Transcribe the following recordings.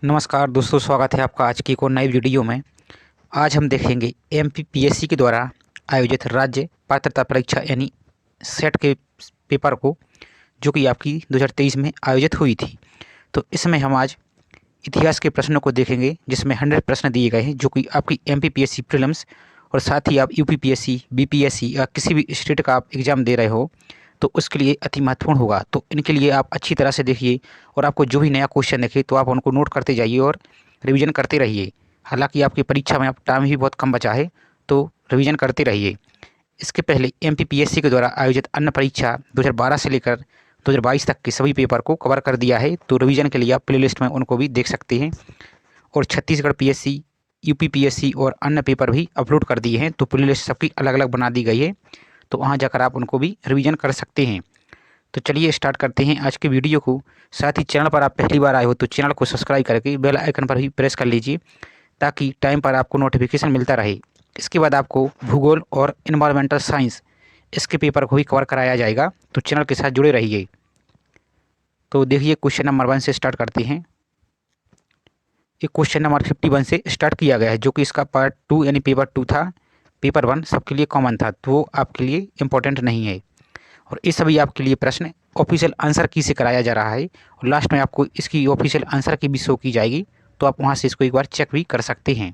नमस्कार दोस्तों, स्वागत है आपका आज की एक और नई वीडियो में। आज हम देखेंगे एमपीपीएससी के द्वारा आयोजित राज्य पात्रता परीक्षा यानी सेट के पेपर को, जो कि आपकी 2023 में आयोजित हुई थी। तो इसमें हम आज इतिहास के प्रश्नों को देखेंगे, जिसमें 100 प्रश्न दिए गए हैं, जो कि आपकी एमपीपीएससी प्रीलिम्स और साथ ही आप यूपीपीएससी, बीपीएससी या किसी भी स्टेट का आप एग्ज़ाम दे रहे हो तो उसके लिए अति महत्वपूर्ण होगा। तो इनके लिए आप अच्छी तरह से देखिए और आपको जो भी नया क्वेश्चन दिखे तो आप उनको नोट करते जाइए और रिवीजन करते रहिए। हालांकि आपकी परीक्षा में अब टाइम भी बहुत कम बचा है, तो रिवीजन करते रहिए। इसके पहले एमपीपीएससी के द्वारा आयोजित अन्य परीक्षा 2012 से लेकर 2022 तक के सभी पेपर को कवर कर दिया है, तो रिवीजन के लिए आप प्लेलिस्ट में उनको भी देख सकते हैं। और छत्तीसगढ़ पीएससी, यूपी पीएससी और अन्य पेपर भी अपलोड कर दिए हैं, तो प्लेलिस्ट सबकी अलग अलग बना दी गई है, तो वहाँ जाकर आप उनको भी रिवीजन कर सकते हैं। तो चलिए स्टार्ट करते हैं आज के वीडियो को। साथ ही चैनल पर आप पहली बार आए हो तो चैनल को सब्सक्राइब करके बेल आइकन पर भी प्रेस कर लीजिए, ताकि टाइम पर आपको नोटिफिकेशन मिलता रहे। इसके बाद आपको भूगोल और इन्वायरमेंटल साइंस इसके पेपर को भी कवर कराया जाएगा, तो चैनल के साथ जुड़े रहिए। तो देखिए क्वेश्चन नंबर 1 से स्टार्ट करते हैं। ये क्वेश्चन नंबर 51 से स्टार्ट किया गया है, जो कि इसका पार्ट 2 यानी पेपर 2 था। पेपर 1 सबके लिए कॉमन था, तो वो आपके लिए इम्पोर्टेंट नहीं है। और ये सभी आपके लिए प्रश्न ऑफिशियल आंसर की से कराया जा रहा है, और लास्ट में आपको इसकी ऑफिशियल आंसर की भी शो की जाएगी, तो आप वहाँ से इसको एक बार चेक भी कर सकते हैं।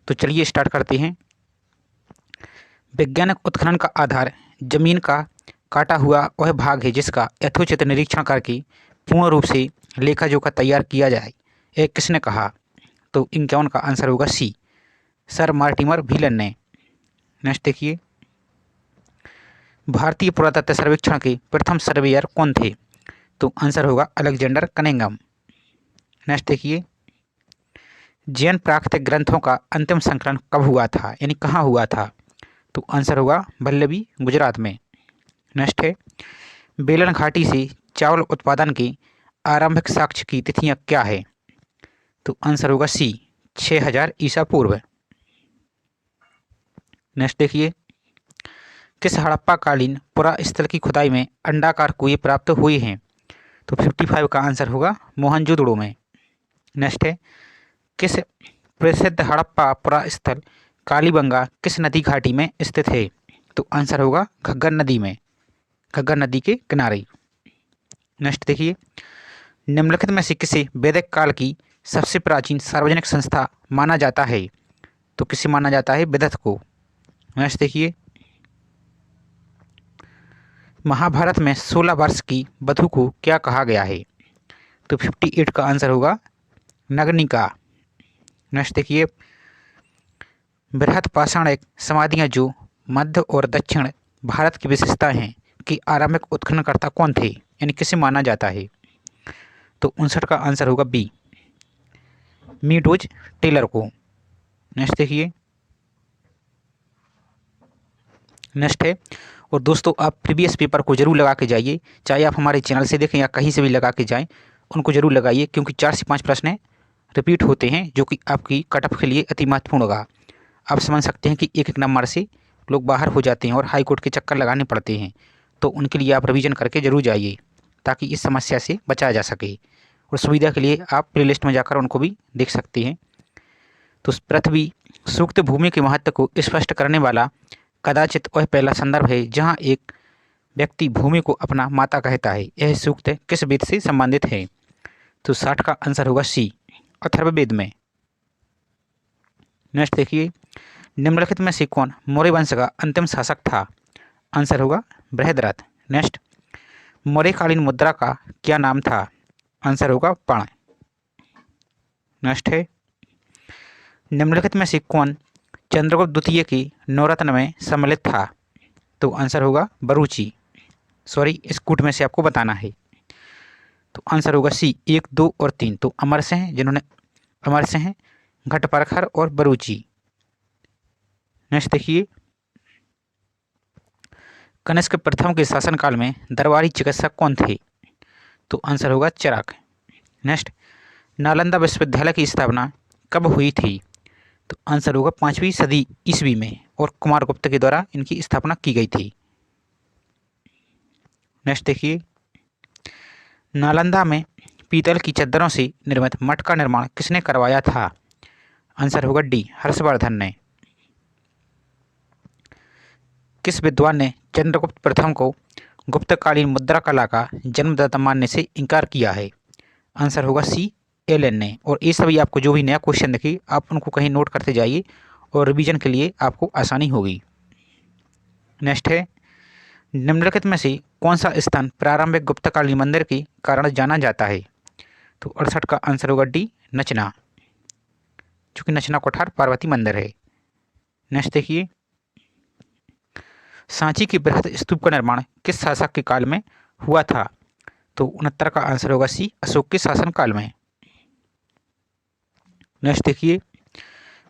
तो चलिए स्टार्ट करते हैं। वैज्ञानिक उत्खनन का आधार जमीन का काटा हुआ वह भाग है, जिसका यथोचित निरीक्षण करके पूर्ण रूप से लेखा जोखा तैयार किया जाए, यह किसने कहा? तो 51 का आंसर होगा सी, सर मार्टिमर व्हीलन ने। नेक्स्ट देखिए, भारतीय पुरातत्व सर्वेक्षण के प्रथम सर्वेयर कौन थे? तो आंसर होगा अलेक्जेंडर कनिंघम। नेक्स्ट देखिए, जैन प्राकृतिक ग्रंथों का अंतिम संकलन कब हुआ था, यानी कहाँ हुआ था? तो आंसर होगा वल्लभी, गुजरात में। नेक्स्ट है, बेलन घाटी से चावल उत्पादन के आरंभिक साक्ष्य की तिथियां क्या है? तो आंसर होगा सी, 6000 ईसा पूर्व। नेक्स्ट देखिए, किस हड़प्पा कालीन पुरा स्थल की खुदाई में अंडाकार कुएं प्राप्त हुए हैं? तो 55 का आंसर होगा मोहनजोदड़ो में। नेक्स्ट है, किस प्रसिद्ध हड़प्पा पुरा स्थल कालीबंगा किस नदी घाटी में स्थित है? तो आंसर होगा घग्गर नदी में, घग्गर नदी के किनारे। नेक्स्ट देखिए, निम्नलिखित में से किसे वैदिक काल की सबसे प्राचीन सार्वजनिक संस्था माना जाता है? तो किसे माना जाता है? वेदत्त को। नेक्स्ट देखिए, महाभारत में 16 वर्ष की वधु को क्या कहा गया है? तो 58 का आंसर होगा नग्निका। नेक्स्ट देखिए, बृहत पाषाणिक समाधियाँ जो मध्य और दक्षिण भारत की विशेषता हैं कि आरंभिक उत्खननकर्ता कौन थे, यानी किसे माना जाता है? तो 59 का आंसर होगा बी, मीडोज टेलर को। नेक्स्ट देखिए, नेक्स्ट है, और दोस्तों आप प्रीवियस पेपर को जरूर लगा के जाइए, चाहे आप हमारे चैनल से देखें या कहीं से भी लगा के जाएं, उनको जरूर लगाइए, क्योंकि 4 से 5 प्रश्न रिपीट होते हैं, जो कि आपकी कट ऑफ के लिए अति महत्वपूर्ण होगा। आप समझ सकते हैं कि एक एक नंबर से लोग बाहर हो जाते हैं और हाई कोर्ट के चक्कर लगाने पड़ते हैं, तो उनके लिए आप रिवीजन करके जरूर जाइए, ताकि इस समस्या से बचा जा सके। और सुविधा के लिए आप प्लेलिस्ट में जाकर उनको भी देख सकते हैं। तो पृथ्वी सूक्त भूमि के महत्व को स्पष्ट करने वाला कदाचित वह पहला संदर्भ है जहाँ एक व्यक्ति भूमि को अपना माता कहता है। यह सूक्त किस वेद से संबंधित है? तो 60 का आंसर होगा सी, अथर्ववेद में। नेक्स्ट देखिए, निम्नलिखित में से कौन मौर्य वंश का अंतिम शासक था? आंसर होगा बृहद्रथ। नेक्स्ट, मौर्यकालीन मुद्रा का क्या नाम था? आंसर होगा पण। नेक्स्ट है, निम्नलिखित में से कौन चंद्रगुप्त द्वितीय की नवरत्न में सम्मिलित था? तो आंसर होगा बरूची। सॉरी, इस कूट में से आपको बताना है। तो आंसर होगा सी, 1, 2 और 3। तो अमर सिंह, जिन्होंने अमर सिंह, घटपरखर और बरूची। नेक्स्ट देखिए, कनिष्क प्रथम के शासनकाल में दरबारी चिकित्सक कौन थे? तो आंसर होगा चरक। नेक्स्ट, नालंदा विश्वविद्यालय की स्थापना कब हुई थी? तो आंसर होगा 5वीं सदी ईस्वी में, और कुमारगुप्त के द्वारा इनकी स्थापना की गई थी। नेक्स्ट देखिए, नालंदा में पीतल की चद्दरों से निर्मित मठ का निर्माण किसने करवाया था? आंसर होगा डी, हर्षवर्धन ने। किस विद्वान ने चंद्रगुप्त प्रथम को गुप्तकालीन मुद्रा कला का जन्मदाता मानने से इनकार किया है? आंसर होगा सी, एलन ने। और ये सभी आपको जो भी नया क्वेश्चन दिखे आप उनको कहीं नोट करते जाइए और रिवीजन के लिए आपको आसानी होगी। नेक्स्ट है, निम्नलिखित में से कौन सा स्थान प्रारंभिक गुप्तकालीन मंदिर के कारण जाना जाता है? तो 68 का आंसर होगा डी, नचना, जो कि नचना कोठार पार्वती मंदिर है। नेक्स्ट देखिए, सांची की बृहद स्तूप का निर्माण किस शासक के काल में हुआ था? तो 69 का आंसर होगा सी, अशोक के शासन काल में। नेक्स्ट देखिए,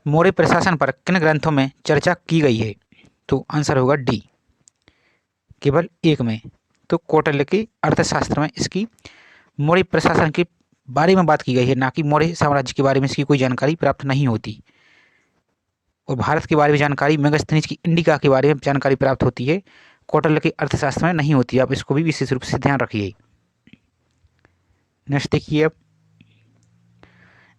मौर्य प्रशासन पर किन ग्रंथों में चर्चा की गई है? तो आंसर होगा डी, केवल एक में। तो कौटिल्य के अर्थशास्त्र में इसकी मौर्य प्रशासन के बारे में बात की गई है, ना कि मौर्य साम्राज्य के बारे में इसकी कोई जानकारी प्राप्त नहीं होती। और भारत के बारे में जानकारी मेगास्थनीज की इंडिका के बारे में जानकारी प्राप्त होती है, कौटिल्य के अर्थशास्त्र में नहीं होती। आप इसको भी विशेष रूप से ध्यान रखिए। नेक्स्ट देखिए, अब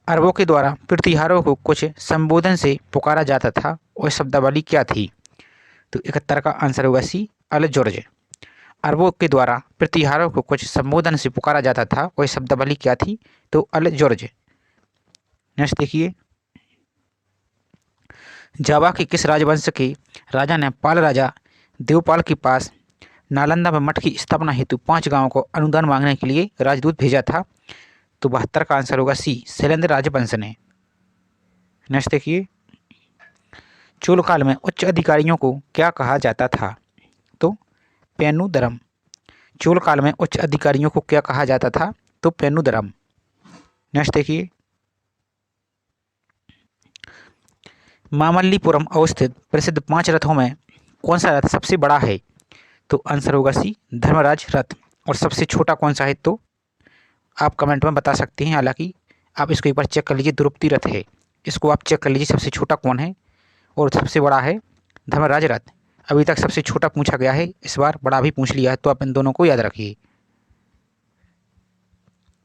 अरबों के द्वारा प्रतिहारों को कुछ संबोधन से पुकारा जाता था, वह शब्दावली क्या थी? तो 71 का आंसर होगा सी, अल जॉर्ज। अरबों के द्वारा प्रतिहारों को कुछ संबोधन से पुकारा जाता था, वह शब्दावली क्या थी? तो अल जॉर्ज। नेक्स्ट देखिए, जावा के किस राजवंश के राजा ने पाल राजा देवपाल के पास नालंदा में मठ की स्थापना हेतु 5 गांवों को अनुदान मांगने के लिए राजदूत भेजा था? तो 72 का आंसर होगा सी, शैलेंद्र राजवंश ने। नेक्स्ट देखिए, चोल काल में उच्च अधिकारियों को क्या कहा जाता था? तो पेन्नुदरम। चोल काल में उच्च अधिकारियों को क्या कहा जाता था? तो पेन्नुदरम। नेक्स्ट देखिए, मामल्लीपुरम अवस्थित प्रसिद्ध 5 रथों में कौन सा रथ सबसे बड़ा है? तो आंसर होगा सी, धर्मराज रथ। और सबसे छोटा कौन सा है? तो आप कमेंट में बता सकते हैं। हालांकि आप इसको एक बार चेक कर लीजिए, द्रौपदी रथ है, इसको आप चेक कर लीजिए सबसे छोटा कौन है और सबसे बड़ा है धर्मराज रथ। अभी तक सबसे छोटा पूछा गया है, इस बार बड़ा भी पूछ लिया है, तो आप इन दोनों को याद रखिए।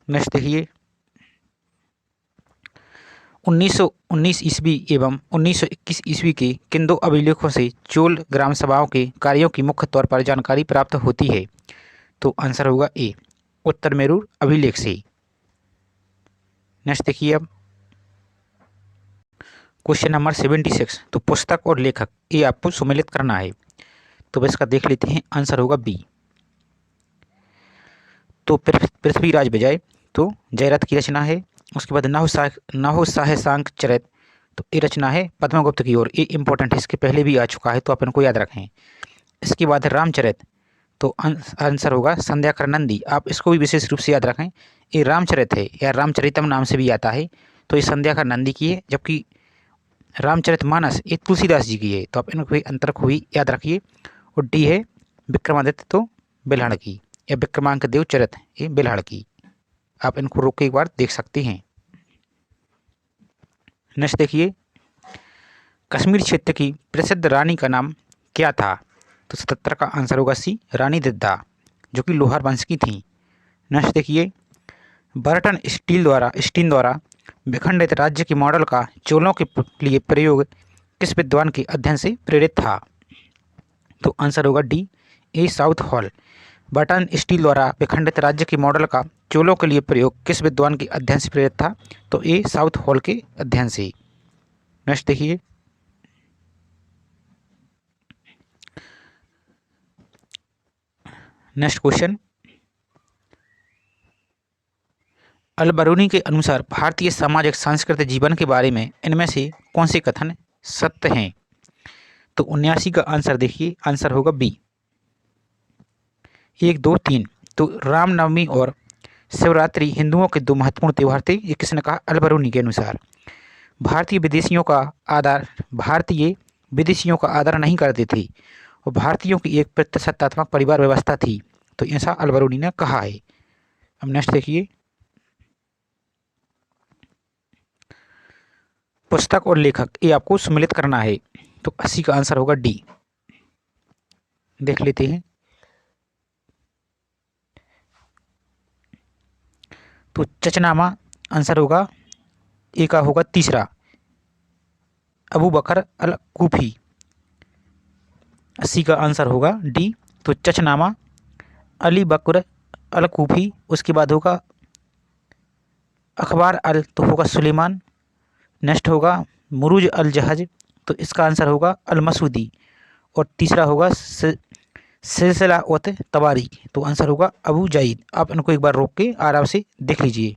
नेक्स्ट देखिए, 1919 ईस्वी एवं 1921 ईस्वी के किन दो अभिलेखों से चोल ग्राम सभाओं के कार्यों की मुख्य तौर पर जानकारी प्राप्त होती है? तो आंसर होगा ए, उत्तर मेरूर अभिलेख से। नेक्स्ट देखिए, अब क्वेश्चन नंबर 76। तो पुस्तक और लेखक ये आपको सम्मिलित करना है, तो बस इसका देख लेते हैं। आंसर होगा बी। तो पृथ्वीराज विजय, तो जयरथ की रचना है। उसके बाद नहुशाह सांक चरित, तो ये रचना है पद्मगुप्त की ओर। ये इंपॉर्टेंट है, इसके पहले भी आ चुका है, तो आप इनको याद रखें। इसके बाद रामचरित, तो आंसर होगा संध्याकर नंदी। आप इसको भी विशेष रूप से याद रखें, ये रामचरित है या रामचरितम नाम से भी आता है, तो ये संध्याकर नंदी की है। जबकि रामचरितमानस ये तुलसीदास जी की है, तो आप इनको अंतर को भी याद रखिए। और डी है विक्रमादित्य, तो बेल्हाड़ की, या विक्रमांक देव चरित, ये बेल्हाड़ की। आप इनको रोक के एक बार देख सकते हैं। नेक्स्ट देखिए, कश्मीर क्षेत्र की प्रसिद्ध रानी का नाम क्या था? तो 77 का आंसर होगा सी, रानी दिद्दा, जो कि लोहार वंश की थी। नेक्स्ट देखिए, बर्टन स्टीन द्वारा विखंडित राज्य के मॉडल का चोलों के लिए प्रयोग किस विद्वान के अध्ययन से प्रेरित था? तो आंसर होगा डी, ए, साउथ हॉल। बर्टन स्टील द्वारा विखंडित राज्य के मॉडल का चोलों के लिए प्रयोग किस विद्वान के अध्ययन से प्रेरित था? तो ए, साउथ हॉल के अध्ययन से। नेक्स्ट देखिए, नेक्स्ट क्वेश्चन, अल-बरूनी के अनुसार भारतीय सामाजिक सांस्कृतिक जीवन के बारे में इनमें से कौन से कथन सत्य हैं? तो 79 का आंसर देखिए, आंसर होगा बी, 1, 2, 3। तो रामनवमी और शिवरात्रि हिंदुओं के 2 महत्वपूर्ण त्यौहार थे, ये किसने कहा? अल-बरूनी के अनुसार। भारतीय विदेशियों का आदर नहीं करते थे और भारतीयों की एक प्रजासत्तात्मक परिवार व्यवस्था थी, तो ऐसा अल-बरूनी ने कहा है। अब नेक्स्ट देखिए, पुस्तक और लेखक ये आपको सम्मिलित करना है, तो 80 का आंसर होगा डी। देख लेते हैं, तो चचनामा आंसर होगा ए का होगा तीसरा, अबू बकर अल कूफी। 80 का आंसर होगा डी। तो चचनामा, अली बकर अल कूफी, उसके बाद होगा अखबार अल तो होगा सुलेमान, नेक्स्ट होगा मुरूज अल जहाज, तो इसका आंसर होगा अल मसूदी, और तीसरा होगा सिलसिला उत तबारी, तो आंसर होगा अबू जाइद। आप इनको एक बार रोक के आराम से देख लीजिए।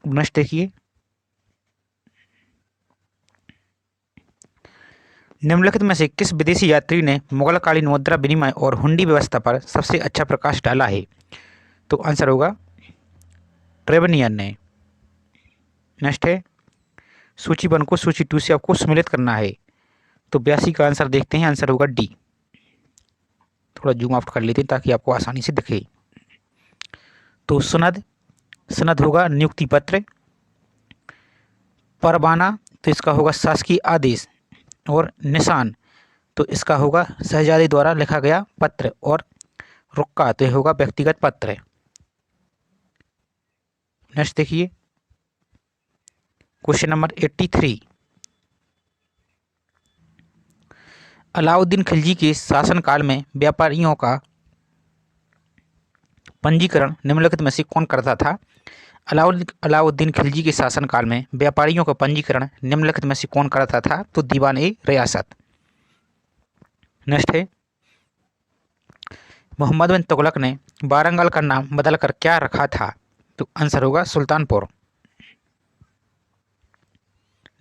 नेक्स्ट देखिए, निम्नलिखित में से किस विदेशी यात्री ने मुगल कालीन मुद्रा विनिमय और हुंडी व्यवस्था पर सबसे अच्छा प्रकाश डाला है? तो आंसर होगा ट्रेवनियन ने। नेक्स्ट है, सूची 1 को सूची 2 से आपको सम्मिलित करना है। तो 82 का आंसर देखते हैं, आंसर होगा डी। थोड़ा जूम आउट कर लेते हैं ताकि आपको आसानी से दिखे। तो सनद होगा नियुक्ति पत्र, परवाना तो इसका होगा शासकीय आदेश, और निशान तो इसका होगा शहजादे द्वारा लिखा गया पत्र, और रुक्का तो यह होगा व्यक्तिगत पत्र। नेक्स्ट देखिए, क्वेश्चन नंबर 83, अलाउद्दीन खिलजी के शासनकाल में व्यापारियों का पंजीकरण निम्नलिखित में से कौन करता था? अलाउद्दीन खिलजी के शासनकाल में व्यापारियों का पंजीकरण निम्नलिखित में से कौन करता था? तो दीवान ए रियासत। नेक्स्ट है, मोहम्मद बिन तुगलक ने वारंगल का नाम बदलकर क्या रखा था? तो आंसर होगा सुल्तानपुर।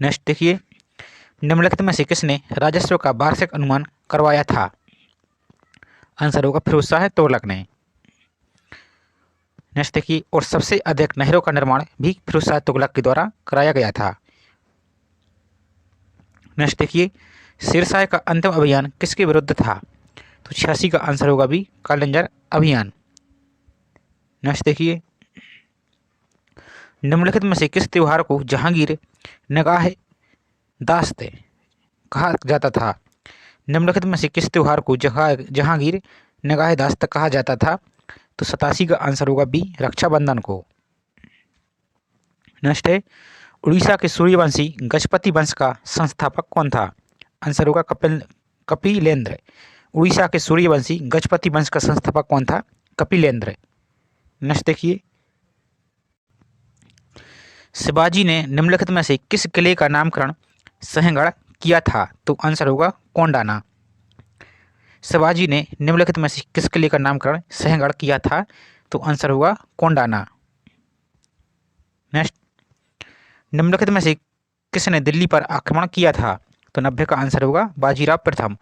नेक्स्ट देखिए, निम्नलिखित में से किसने राजस्व का वार्षिक अनुमान करवाया था? आंसर होगा फिरोज शाह तुगलक ने। नेक्स्ट देखिए, और सबसे अधिक नहरों का निर्माण भी फिरोज शाह तुगलक के द्वारा कराया गया था। नेक्स्ट देखिए, शेरशाह का अंतिम अभियान किसके विरुद्ध था? तो 86 का आंसर होगा भी कालिंजर अभियान। नेक्स्ट देखिए, निम्नलिखित में से किस त्योहार को जहांगीर निगाह दाश्त कहा जाता था? निम्नलिखित में से किस त्योहार को जहांगीर निगाह दाश्त कहा जाता था? तो 87 का आंसर होगा बी रक्षाबंधन को। नेक्स्ट है, उड़ीसा के सूर्यवंशी गजपति वंश का संस्थापक कौन था? आंसर होगा कपिलेंद्र। उड़ीसा के सूर्यवंशी गजपति वंश का संस्थापक कौन था? कपिलेंद्र। नेक्स्ट देखिए, शिवाजी ने निम्नलिखित में से किस किले का नामकरण सिंहगढ़ किया था? तो आंसर होगा कोंडाना। शिवाजी ने निम्नलिखित में से किस किले का नामकरण सिंहगढ़ किया था? तो आंसर होगा कोंडाना। नेक्स्ट, निम्नलिखित में से किसने दिल्ली पर आक्रमण किया था? तो 90 का आंसर होगा बाजीराव प्रथम।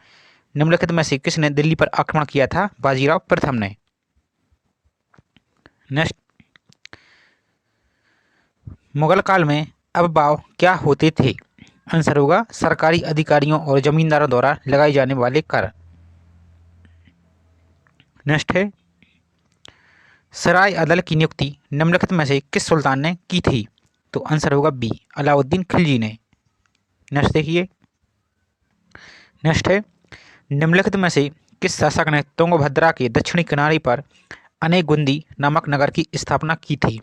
निम्नलिखित में से किसने दिल्ली पर आक्रमण किया था? बाजीराव प्रथम ने। नेक्स्ट, मुगल काल में अबवाव क्या होते थे? आंसर होगा सरकारी अधिकारियों और जमींदारों द्वारा लगाए जाने वाले कर। नेक्स्ट है, सराय अदल की नियुक्ति निम्नलिखित में से किस सुल्तान ने की थी? तो आंसर होगा बी अलाउद्दीन खिलजी ने। नेक्स्ट देखिए, नेक्स्ट है, निम्नलिखित में से किस शासक ने तुंगभद्रा के दक्षिणी किनारे पर अनेगुंदी नामक नगर की स्थापना की थी?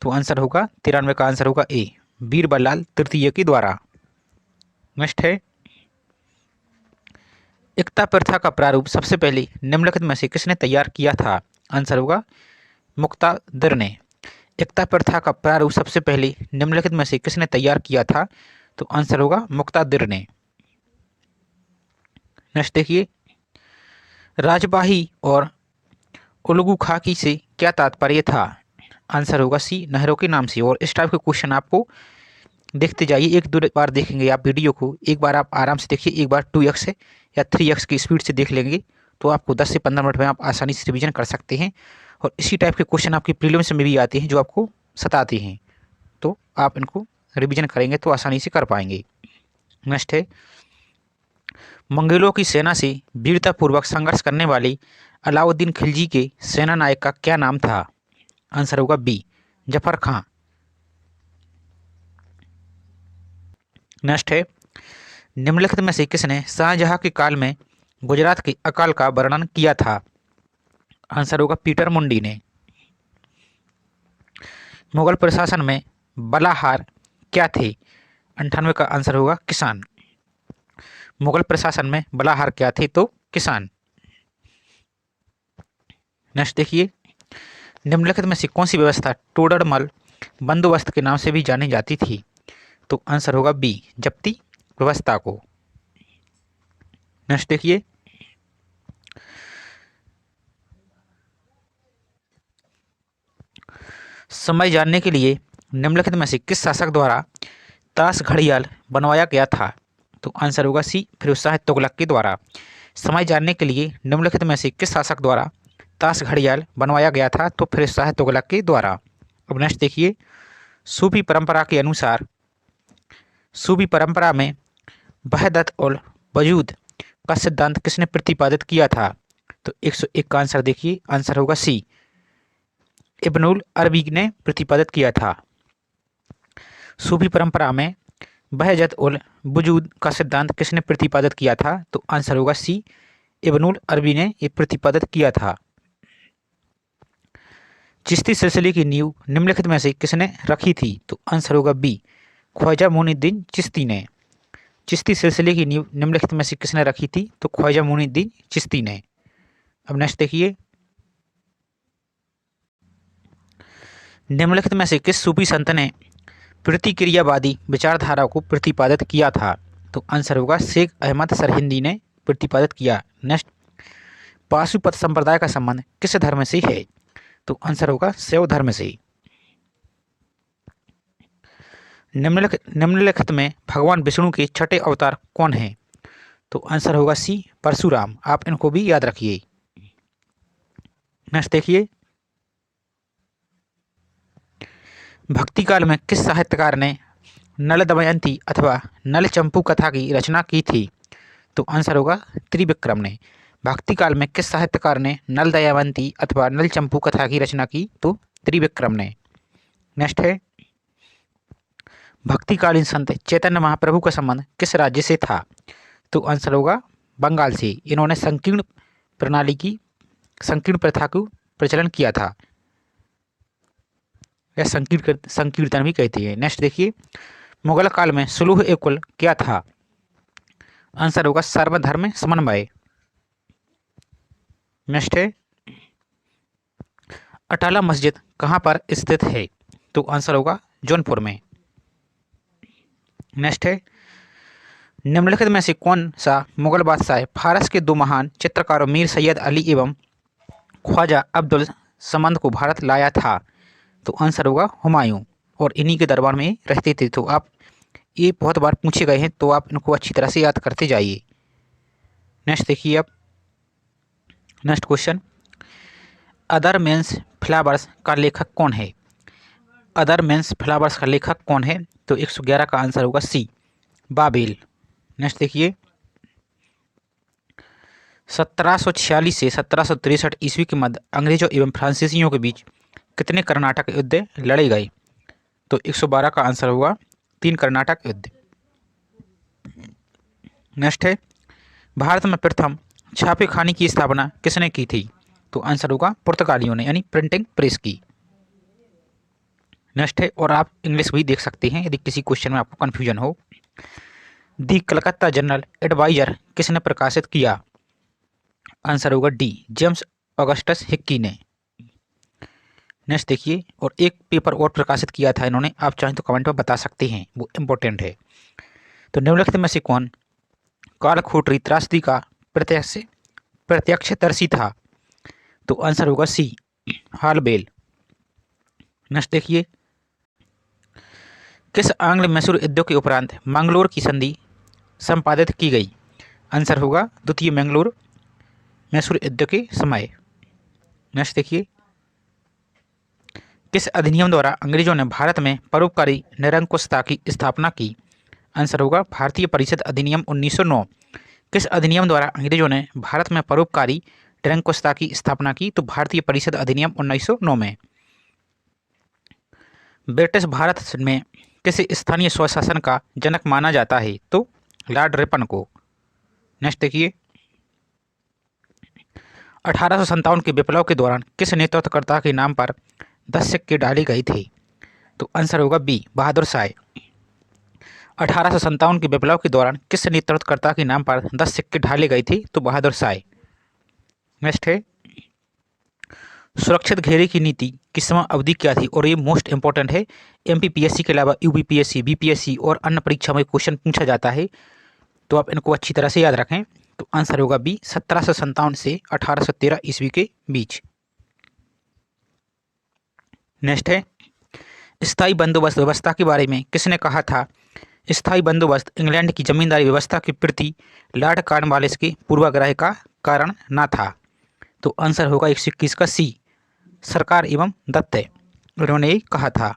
तो आंसर होगा 93 का आंसर होगा ए बीरबललाल तृतीय के द्वारा। नेक्स्ट है, एकता प्रथा का प्रारूप सबसे पहले निम्नलिखित में से किसने तैयार किया था? आंसर होगा मुक्तादिर ने। एकता प्रथा का प्रारूप सबसे पहले निम्नलिखित में से किसने तैयार किया था? तो आंसर होगा मुक्तादिर ने। नेक्स्ट देखिए, राजबाही और उलगू खाकी से क्या तात्पर्य था? आंसर होगा सी नहरों के नाम से। और इस टाइप के क्वेश्चन आपको देखते जाइए, 1-2 बार देखेंगे आप वीडियो को, एक बार आप आराम से देखिए, एक बार 2x से या 3x की स्पीड से देख लेंगे तो आपको 10 से 15 मिनट में आप आसानी से रिवीजन कर सकते हैं। और इसी टाइप के क्वेश्चन आपके प्रीलिम्स में भी आते हैं जो आपको सताते हैं, तो आप इनको रिवीजन करेंगे तो आसानी से कर पाएंगे। नेक्स्ट है, मंगोलों की सेना से वीरतापूर्वक संघर्ष करने वाले अलाउद्दीन खिलजी के सेना नायक का क्या नाम था? आंसर होगा बी जफर खां। नेक्स्ट है, निम्नलिखित में से किसने शाहजहां के काल में गुजरात के अकाल का वर्णन किया था? आंसर होगा पीटर मुंडी ने। मुगल प्रशासन में बलाहार क्या थे? 98 का आंसर होगा किसान। मुगल प्रशासन में बलाहार क्या थे? तो किसान। नेक्स्ट देखिए, निम्नलिखित में से कौन सी व्यवस्था टोडरमल बंदोबस्त के नाम से भी जानी जाती थी? तो आंसर होगा बी, जब्ती व्यवस्था को। नेक्स्ट देखिए, समय जानने के लिए निम्नलिखित में से किस शासक द्वारा ताश घड़ियाल बनवाया गया था? तो आंसर होगा सी, फिरोज शाह तुगलक के द्वारा। समय जानने के लिए निम्नलिखित में से किस शासक द्वारा ताश घड़ियाल बनवाया गया था? तो फिरोज शाह तुगलक के द्वारा। अब नेक्स्ट देखिए, सूफी परंपरा के अनुसार सूफी परंपरा में वहदत और वजूद का सिद्धांत किसने प्रतिपादित किया था? तो 101 का आंसर देखिए, आंसर होगा सी, इब्नुल अरबी ने प्रतिपादित किया था। सूफी परंपरा में वहदत और वजूद का सिद्धांत किसने प्रतिपादित किया था? तो आंसर होगा सी, इब्नुल अरबी ने ये प्रतिपादित किया था। चिश्ती सिलसिले की नींव निम्नलिखित में से किसने रखी थी? तो आंसर होगा बी, ख्वाजा मुइनुद्दीन चिश्ती ने। चिश्ती सिलसिले की नींव निम्नलिखित में से किसने रखी थी? तो ख्वाजा मुइनुद्दीन चिश्ती ने। अब नेक्स्ट देखिए, निम्नलिखित में से किस सूफी संत ने प्रतिक्रियावादी विचारधारा को प्रतिपादित किया था? तो आंसर होगा शेख अहमद सरहिंदी ने प्रतिपादित किया। नेक्स्ट, पाशुपत संप्रदाय का संबंध किस धर्म से है? तो आंसर होगा शैव धर्म से। निम्नलिखित में भगवान विष्णु के छठे अवतार कौन हैं? तो आंसर होगा सी, परशुराम। आप इनको भी याद रखिए। नेक्स्ट देखिए, भक्ति काल में किस साहित्यकार ने नल दमयंती अथवा नल चंपू कथा की रचना की थी? तो आंसर होगा त्रिविक्रम ने। भक्ति काल में किस साहित्यकार ने नल दमयंती अथवा नल चंपू कथा की रचना की? तो त्रिविक्रम ने। नेक्स्ट है, भक्तिकालीन संत चैतन्य महाप्रभु का संबंध किस राज्य से था? तो आंसर होगा बंगाल से। इन्होंने संकीर्ण प्रथा को प्रचलन किया था, या संकीर्तन भी कहते हैं। नेक्स्ट देखिए, मुगल काल में सुलूह ए कुल क्या था? आंसर होगा सर्वधर्म समन्वय। नेक्स्ट है, अटाला मस्जिद कहाँ पर स्थित है? तो आंसर होगा जौनपुर में। नेक्स्ट है, निम्नलिखित में से कौन सा मुगल बादशाह फारस के दो महान चित्रकारों मीर सैयद अली एवं ख्वाजा अब्दुल समद को भारत लाया था? तो आंसर होगा हुमायूं, और इन्हीं के दरबार में रहते थे। तो आप ये बहुत बार पूछे गए हैं, तो आप इनको अच्छी तरह से याद करते जाइए। नेक्स्ट देखिए, आप next question, other men's flowers का लेखक कौन है? अदर मेंस फ्लावर्स का लेखक कौन है? तो 111 का आंसर होगा सी, बाबेल। नेक्स्ट देखिए, 1746 से 1763 ईस्वी के मध्य अंग्रेजों एवं फ्रांसीसियों के बीच कितने कर्नाटक युद्ध लड़े गए? तो 112 का आंसर होगा 3 कर्नाटक युद्ध। नेक्स्ट है, भारत में प्रथम छापे खाने की स्थापना किसने की थी? तो आंसर होगा पुर्तगालियों ने, यानी प्रिंटिंग प्रेस की। नेक्स्ट है, और आप इंग्लिश भी देख सकते हैं यदि किसी क्वेश्चन में आपको कन्फ्यूजन हो। दी कलकत्ता जनरल एडवाइजर किसने प्रकाशित किया? आंसर होगा डी, जेम्स ऑगस्टस हिक्की ने। नेक्स्ट देखिए, और एक पेपर और प्रकाशित किया था इन्होंने, आप चाहें तो कमेंट में बता सकते हैं, वो इम्पोर्टेंट है। तो निम्नलिखित में से कौन कालखोटरी त्रासदी का प्रत्यक्षदर्शी था? तो आंसर होगा सी, हालबेल। नेक्स्ट देखिए, किस आंग्ल मैसूर युद्ध के उपरांत मंगलोर की संधि संपादित की गई? आंसर होगा द्वितीय मंगलोर मैसूर युद्ध के समय। नेक्स्ट देखिए, किस अधिनियम द्वारा अंग्रेजों ने भारत में परोपकारी निरंकुशता की स्थापना की? आंसर होगा भारतीय परिषद अधिनियम 1909। किस अधिनियम द्वारा अंग्रेजों ने भारत में परोपकारी निरंकुशता की स्थापना की? तो भारतीय परिषद अधिनियम 1909 में। ब्रिटिश भारत में किस स्थानीय स्वशासन का जनक माना जाता है? तो लॉर्ड रिपन को। नेक्स्ट देखिए, 1857 के विप्लव के दौरान किस नेतृत्वकर्ता के नाम पर 10 सिक्के डाले गए थे? तो आंसर होगा बी, बहादुर शाह। 1857 के विप्लव के दौरान किस नेतृत्वकर्ता के नाम पर 10 सिक्के ढाले गए थे? तो बहादुर शाह। नेक्स्ट है, सुरक्षित घेरे की नीति की समय अवधि क्या थी? और ये मोस्ट इंपॉर्टेंट है, एमपीपीएससी के अलावा यूपीपीएससी, बीपीएससी और अन्य परीक्षा में क्वेश्चन पूछा जाता है, तो आप इनको अच्छी तरह से याद रखें। तो आंसर होगा बी, 1757 से 1813 ईस्वी के बीच। नेक्स्ट है, स्थायी बंदोबस्त व्यवस्था के बारे में किसने कहा था? स्थायी बंदोबस्त इंग्लैंड की जमींदारी व्यवस्था के प्रति लॉर्ड कॉर्नवालिस के पूर्वाग्रह का कारण न था। तो आंसर होगा 121 का सी, सरकार एवं दत्त, उन्होंने कहा था।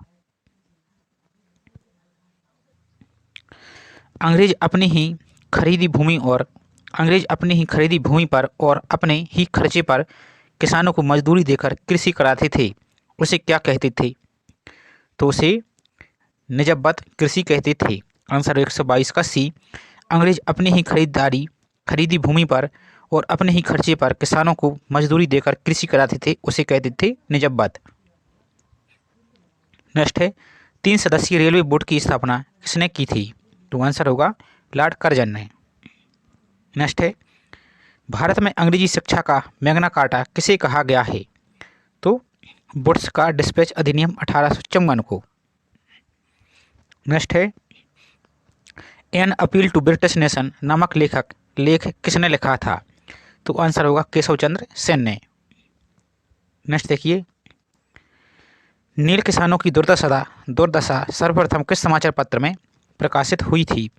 अंग्रेज अपनी ही खरीदी भूमि पर और अपने ही खर्चे पर किसानों को मजदूरी देकर कृषि कराते थे, उसे क्या कहते थे? तो उसे निजब्बत कृषि कहते थे। आंसर 122 का सी, अंग्रेज अपनी ही खरीदी भूमि पर और अपने ही खर्चे पर किसानों को मजदूरी देकर कृषि कराते थे, उसे कहते थे निजब्बत। नेक्स्ट है, 3 सदस्यीय रेलवे बोर्ड की स्थापना किसने की थी? तो आंसर होगा लॉर्ड कर्जन ने। नेक्स्ट है, भारत में अंग्रेजी शिक्षा का मैग्ना कार्टा किसे कहा गया है? तो वुड्स का डिस्पैच अधिनियम 1854 को। नेक्स्ट है, an appeal to British nation नामक लेख किसने लिखा था? तो आंसर होगा केशव चंद्र सेन ने। नेक्स्ट देखिए, नील किसानों की दुर्दशा सर्वप्रथम किस समाचार पत्र में प्रकाशित हुई थी?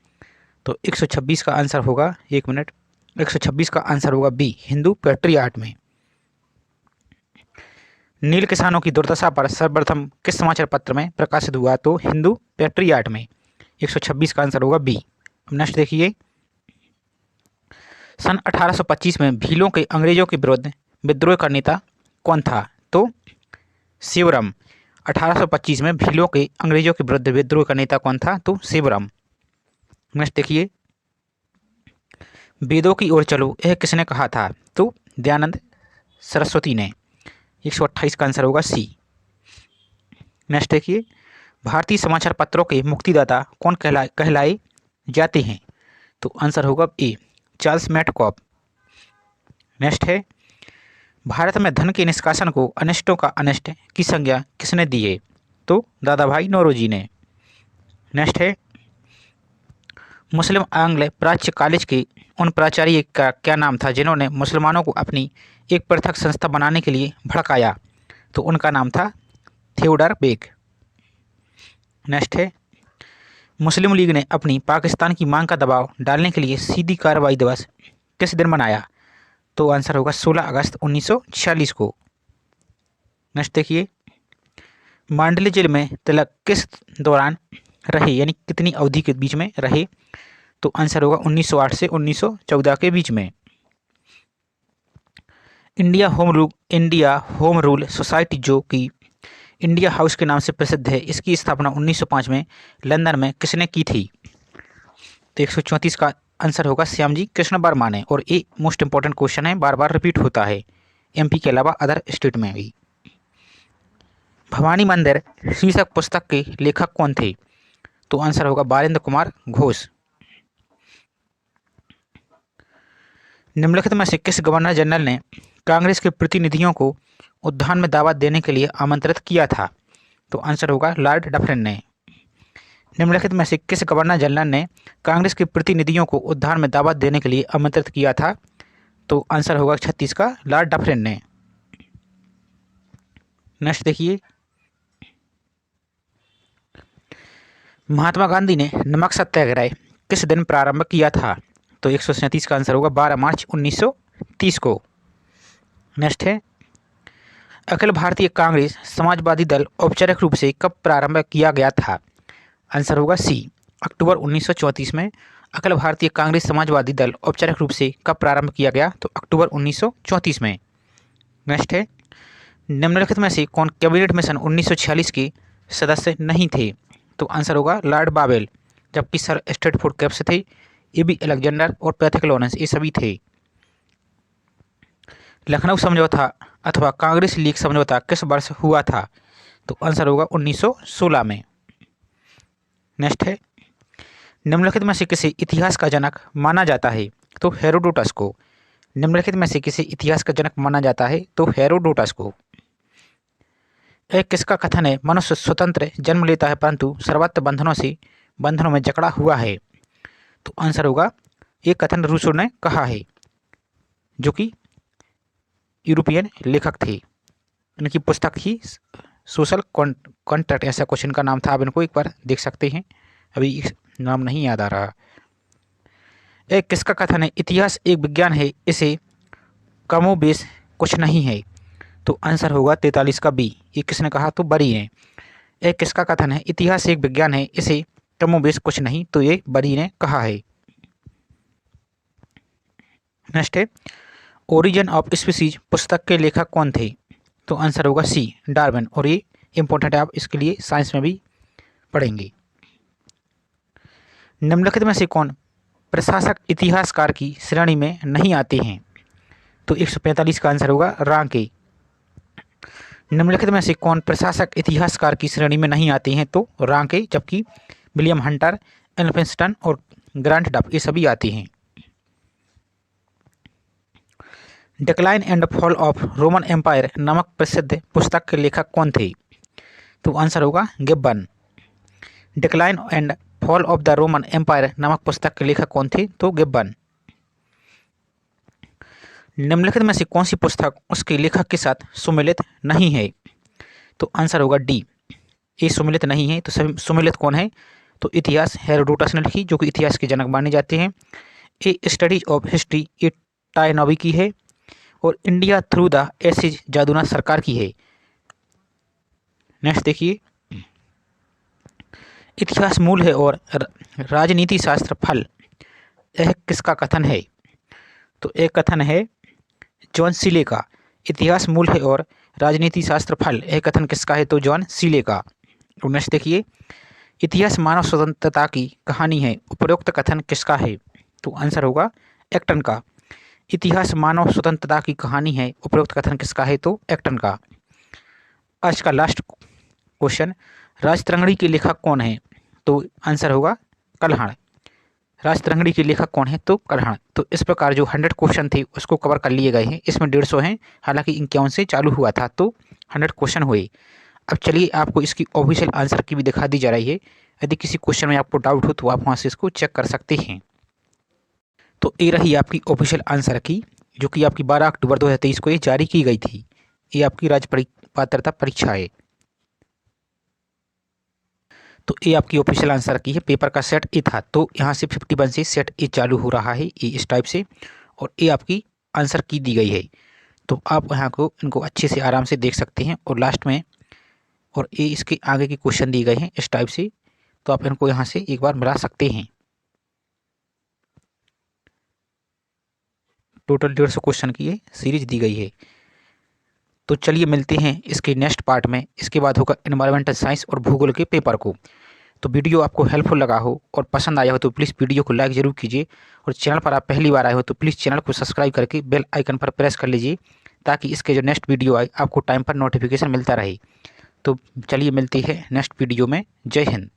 तो 126 का आंसर होगा, 1 मिनट, 126 का आंसर होगा बी, हिंदू पैट्रियट में। नील किसानों की दुर्दशा पर सर्वप्रथम किस समाचार पत्र में प्रकाशित हुआ? तो हिंदू पैट्रियट में। 126 का आंसर होगा बी। नेक्स्ट देखिए, सन 1825 में भीलों के अंग्रेजों के विरुद्ध विद्रोह का नेता कौन था? तो शिवराम। 1825 में भीलों के अंग्रेजों के विरुद्ध विद्रोह का नेता कौन था? तो शिवराम। नेक्स्ट देखिए, वेदों की ओर चलो यह किसने कहा था? तो दयानंद सरस्वती ने। 128 का आंसर होगा सी। नेक्स्ट देखिए, भारतीय समाचार पत्रों के मुक्तिदाता कौन कहलाए जाते हैं? तो आंसर होगा ए, चार्ल्स मैटकॉप। नेक्स्ट है, भारत में धन के निष्कासन को अनिष्टों का अनिष्ट की संज्ञा किसने दी है? तो दादाभाई नौरोजी ने। नेक्स्ट है, मुस्लिम आंग्ल प्राच्य कॉलेज के उन प्राचार्य का क्या नाम था जिन्होंने मुसलमानों को अपनी एक पृथक संस्था बनाने के लिए भड़काया? तो उनका नाम था थियोडर बेग। नेक्स्ट है, मुस्लिम लीग ने अपनी पाकिस्तान की मांग का दबाव डालने के लिए सीधी कार्रवाई दिवस किस दिन मनाया? तो आंसर होगा 16 अगस्त 1946 को। नेक्स्ट देखिए, मांडले जेल में तिलक किस दौरान रहे, यानी कितनी अवधि के बीच में रहे? तो आंसर होगा 1908 से 1914 के बीच में। इंडिया होम रूल सोसाइटी, जो कि इंडिया हाउस के नाम से प्रसिद्ध है, इसकी स्थापना 1905 में लंदन में किसने की थी? तो 134 का आंसर होगा श्यामजी कृष्ण वर्मा ने। और ये मोस्ट इंपॉर्टेंट क्वेश्चन है, बार बार रिपीट होता है एमपी के अलावा अदर स्टेट में भी। भवानी मंदिर शीर्षक पुस्तक के लेखक कौन थे? तो आंसर होगा बालेंद्र कुमार घोष। निम्नलिखित में से किस गवर्नर जनरल ने कांग्रेस के प्रतिनिधियों को उद्यान में दावत देने के लिए आमंत्रित किया था? तो आंसर होगा लॉर्ड डफरिन ने। निम्नलिखित में से किस गवर्नर जनरल ने कांग्रेस के प्रतिनिधियों को उद्यान में दावत देने के लिए आमंत्रित किया था? तो आंसर होगा 36 का लॉर्ड डफरिन ने। नेक्स्ट देखिए, महात्मा गांधी ने नमक सत्याग्रह किस दिन प्रारंभ किया था? तो 137 का आंसर होगा 12 मार्च 1930 को। नेक्स्ट है, अखिल भारतीय कांग्रेस समाजवादी दल औपचारिक रूप से कब प्रारंभ किया गया था? आंसर होगा सी, अक्टूबर 1934 में अखिल भारतीय कांग्रेस समाजवादी दल औपचारिक रूप से कब प्रारंभ किया गया? तो अक्टूबर 1934 में। नेक्स्ट है, निम्नलिखित में से कौन कैबिनेट मिशन 1946 के सदस्य नहीं थे? तो आंसर होगा लॉर्ड बावेल, जबकि सर स्ट्रेटफोर्ड क्रिप्स थे, एबी अलेक्जेंडर और पैथिक लॉरेंस, ये सभी थे। लखनऊ समझौता अथवा कांग्रेस लीग समझौता किस वर्ष हुआ था? तो आंसर होगा 1916 में। नेक्स्ट है, निम्नलिखित में से किसी इतिहास का जनक माना जाता है? तो हेरोडोटस को। निम्नलिखित में से किसी इतिहास का जनक माना जाता है? तो हेरोडोटस को। एक किसका कथन है मनुष्य स्वतंत्र जन्म लेता है परंतु सर्वत्र बंधनों में जकड़ा हुआ है? तो आंसर होगा, ये कथन रूसो ने कहा है, जो कि यूरोपियन लेखक थे। इनकी पुस्तक ही सोशल कॉन्ट्रैक्ट, ऐसा क्वेश्चन का नाम था। आप इनको एक बार देख सकते हैं, अभी नाम नहीं याद आ रहा। एक किसका कथन है इतिहास एक विज्ञान है, इसे कमोबेश कुछ नहीं है? तो आंसर होगा 43 का बी। ये किसने कहा? तो बरी ने। एक किसका कथन है इतिहास एक विज्ञान है, इसे कमोबेश कुछ नहीं? तो ये बरी ने कहा है। नेक्स्ट है, ओरिजिन ऑफ स्पीसीज पुस्तक के लेखक कौन थे? तो आंसर होगा सी, डार्विन। और ये इंपॉर्टेंट है, आप इसके लिए साइंस में भी पढ़ेंगे। निम्नलिखित में से कौन प्रशासक इतिहासकार की श्रेणी में नहीं आते हैं? तो 145 का आंसर होगा रांके। निम्नलिखित में से कौन प्रशासक इतिहासकार की श्रेणी में नहीं आते हैं? तो रांके, जबकि विलियम हंटर, एल्फिंस्टन और ग्रांट डफ ये सभी आते हैं। Decline and fall of Roman empire नामक प्रसिद्ध पुस्तक के लेखक कौन थे? तो आंसर होगा Gibbon. Decline and fall of the Roman empire नामक पुस्तक के लेखक कौन थे? तो गिब्बन। निम्नलिखित में से कौन सी पुस्तक उसके लेखक के साथ सुमेलित नहीं है? तो आंसर होगा डी, ये सुमेलित नहीं है। तो सुमेलित कौन है? तो इतिहास हेरोडोटस ने लिखी, जो कि इतिहास के जनक माने जाते हैं। ए स्टडीज ऑफ हिस्ट्री ये टायनोवी की है, और इंडिया थ्रू द एसेज जादूना सरकार की है। नेक्स्ट देखिए, इतिहास मूल है और राजनीति शास्त्र फल, यह किसका कथन है? तो एक कथन है जॉन सीले का। इतिहास मूल है और राजनीति शास्त्र फल, यह कथन किसका है? तो जॉन सीले का। नेक्स्ट देखिए, इतिहास मानव स्वतंत्रता की कहानी है, उपरोक्त कथन किसका है? तो आंसर होगा एक्टन का। इतिहास मानव स्वतंत्रता की कहानी है, उपरोक्त कथन किसका है? तो एक्टन का। आज का लास्ट क्वेश्चन, राजतरंगिणी के लेखक कौन है? तो आंसर होगा कल्हण। राजतरंगिणी के लेखक कौन है? तो कल्हण। तो इस प्रकार जो 100 क्वेश्चन थे उसको कवर कर लिए गए हैं। इसमें 150 हैं, हालांकि 51 से चालू हुआ था, तो 100 क्वेश्चन हुए। अब चलिए आपको इसकी ऑफिशियल आंसर की भी दिखा दी जा रही है। यदि किसी क्वेश्चन में आपको डाउट हो तो आप वहाँ से इसको चेक कर सकते हैं। तो ये रही आपकी ऑफिशियल आंसर की, जो कि आपकी 12 अक्टूबर 2023 को ये जारी की गई थी। ये आपकी राज्य पात्रता परीक्षा है। तो ये आपकी ऑफिशियल आंसर की है। पेपर का सेट ए था, तो यहाँ से 51 से सेट ए चालू हो रहा है, ये इस टाइप से। और ये आपकी आंसर की दी गई है, तो आप यहाँ को इनको अच्छे से आराम से देख सकते हैं। और लास्ट में और ये इसके आगे के क्वेश्चन दिए गए हैं इस टाइप से, तो आप इनको यहाँ से एक बार मिला सकते हैं। टोटल 150 क्वेश्चन की ये सीरीज दी गई है। तो चलिए मिलते हैं इसके नेक्स्ट पार्ट में। इसके बाद होगा एनवायरमेंटल साइंस और भूगोल के पेपर को। तो वीडियो आपको हेल्पफुल लगा हो और पसंद आया हो तो प्लीज़ वीडियो को लाइक ज़रूर कीजिए, और चैनल पर आप पहली बार आए हो तो प्लीज़ चैनल को सब्सक्राइब करके बेल आइकन पर प्रेस कर लीजिए, ताकि इसके जो नेक्स्ट वीडियो आए आपको टाइम पर नोटिफिकेशन मिलता रहे। तो चलिए मिलती है नेक्स्ट वीडियो में। जय हिंद।